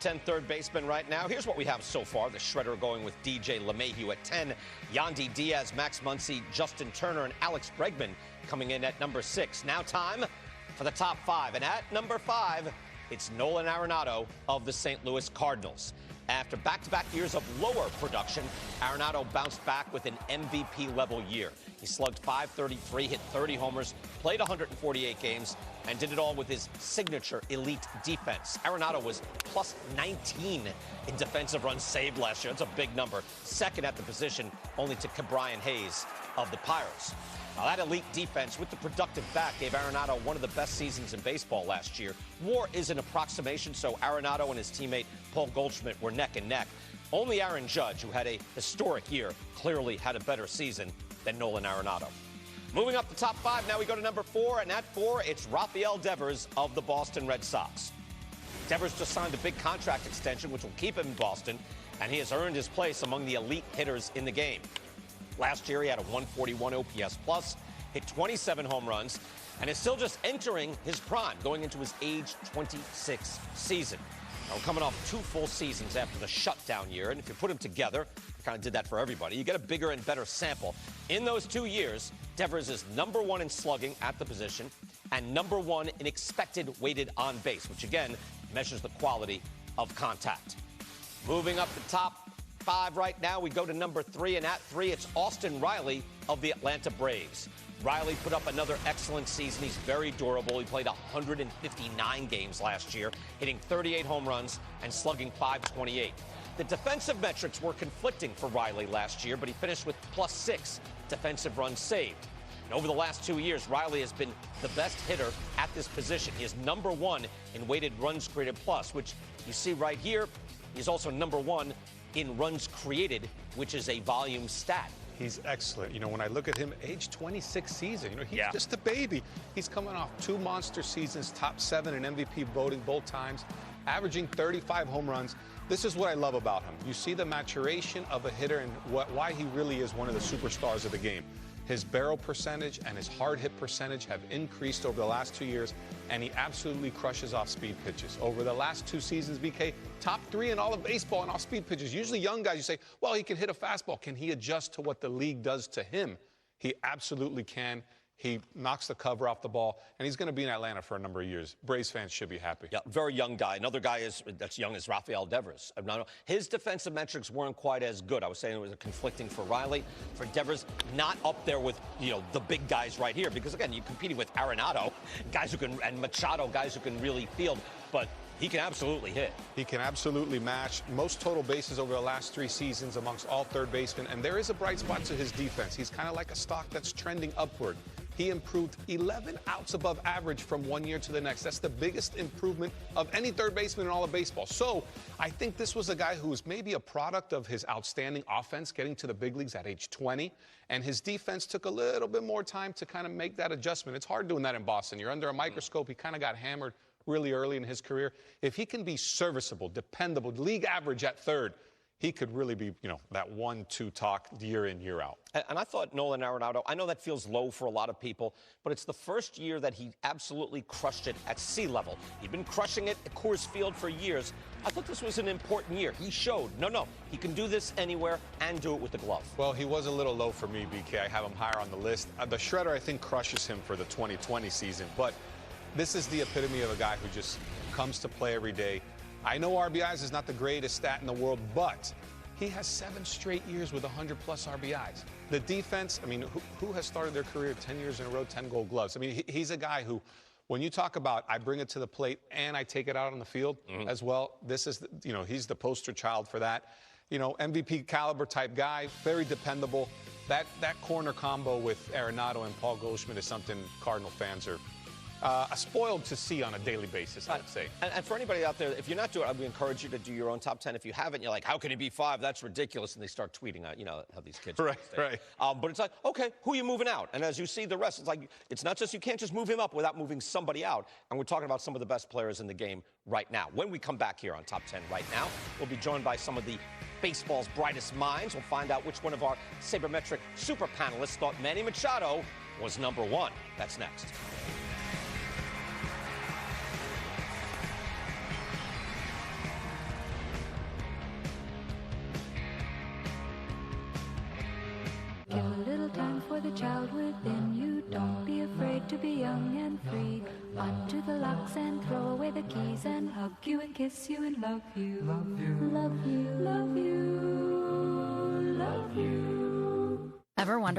10 third baseman right now. Here's what we have so far. The Shredder going with DJ LeMahieu at 10. Yandy Diaz, Max Muncy, Justin Turner, and Alex Bregman coming in at number 6. Now time for the top 5. And at number 5, it's Nolan Arenado of the St. Louis Cardinals. After back-to-back years of lower production, Arenado bounced back with an MVP-level year. He slugged .533, hit 30 homers, played 148 games, and did it all with his signature elite defense. Arenado was plus 19 in defensive runs saved last year. That's a big number. Second at the position, only to Ke'Bryan Hayes of the Pirates. Now, that elite defense with the productive back gave Arenado one of the best seasons in baseball last year. WAR is an approximation, so Arenado and his teammate Paul Goldschmidt were neck and neck. Only Aaron Judge, who had a historic year, clearly had a better season than Nolan Arenado. Moving up the top 5, now we go to number 4, and at 4, it's Rafael Devers of the Boston Red Sox. Devers just signed a big contract extension, which will keep him in Boston, and he has earned his place among the elite hitters in the game. Last year, he had a 141 OPS plus, hit 27 home runs, and is still just entering his prime, going into his age 26 season. Now, we're coming off 2 full seasons after the shutdown year, and if you put them together, I kind of did that for everybody, you get a bigger and better sample. In those 2 years, Devers is number 1 in slugging at the position and number 1 in expected weighted on base, which again measures the quality of contact. Moving up the top 5 right now, we go to number 3, and at 3, it's Austin Riley of the Atlanta Braves. Riley put up another excellent season. He's very durable. He played 159 games last year, hitting 38 home runs and slugging .528. The defensive metrics were conflicting for Riley last year, but he finished with plus 6 defensive runs saved. And over the last 2 years, Riley has been the best hitter at this position. He is number 1 in weighted runs created plus, which you see right here. He's also number 1 in runs created, which is a volume stat. He's excellent. You know, when I look at him, age 26 season, you know, he's just a baby. He's coming off 2 monster seasons, top 7 in MVP voting both times, averaging 35 home runs. This is what I love about him. You see the maturation of a hitter and why he really is one of the superstars of the game. His barrel percentage and his hard hit percentage have increased over the last 2 years, and he absolutely crushes off speed pitches. Over the last 2 seasons, BK, top 3 in all of baseball in off speed pitches. Usually young guys, you say, well, he can hit a fastball. Can he adjust to what the league does to him? He absolutely can. He knocks the cover off the ball, and he's going to be in Atlanta for a number of years. Braves fans should be happy. Yeah, very young guy. Another guy that's young is Rafael Devers. His defensive metrics weren't quite as good. I was saying it was conflicting for Riley. For Devers, not up there with, you know, the big guys right here, because again, you're competing with Arenado, guys who can, and Machado, guys who can really field, but he can absolutely hit. He can absolutely match most total bases over the last 3 seasons amongst all third basemen, and there is a bright spot to his defense. He's kind of like a stock that's trending upward. He improved 11 outs above average from 1 year to the next. That's the biggest improvement of any third baseman in all of baseball. So I think this was a guy who was maybe a product of his outstanding offense getting to the big leagues at age 20, and his defense took a little bit more time to kind of make that adjustment. It's hard doing that in Boston. You're under a microscope. He kind of got hammered really early in his career. If he can be serviceable, dependable, league average at third, he could really be, you know, that 1-2 talk year in, year out. And I thought Nolan Arenado, I know that feels low for a lot of people, but it's the first year that he absolutely crushed it at sea level. He'd been crushing it at Coors Field for years. I thought this was an important year. He showed, no, he can do this anywhere and do it with the glove. Well, he was a little low for me, BK. I have him higher on the list. The Shredder, I think, crushes him for the 2020 season, but this is the epitome of a guy who just comes to play every day. I know RBIs is not the greatest stat in the world, but he has 7 straight years with 100-plus RBIs. The defense, I mean, who has started their career 10 years in a row, 10 gold gloves? I mean, he's a guy who, when you talk about I bring it to the plate and I take it out on the field as well, this is, you know, he's the poster child for that. You know, MVP caliber type guy, very dependable. That corner combo with Arenado and Paul Goldschmidt is something Cardinal fans are spoiled to see on a daily basis, I would say. And for anybody out there, if you're not doing it, I would encourage you to do your own top 10. If you haven't, you're like, how can he be 5? That's ridiculous. And they start tweeting out, you know, how these kids Right. But it's like, okay, who are you moving out? And as you see the rest, it's like, it's not just, you can't just move him up without moving somebody out. And we're talking about some of the best players in the game right now. When we come back here on Top 10 right now, we'll be joined by some of the baseball's brightest minds. We'll find out which one of our sabermetric super panelists thought Manny Machado was number 1. That's next. be young and free. Undo the locks and throw away the keys and hug you and kiss you and love you. Love you, love you, love you, love you. Ever wonder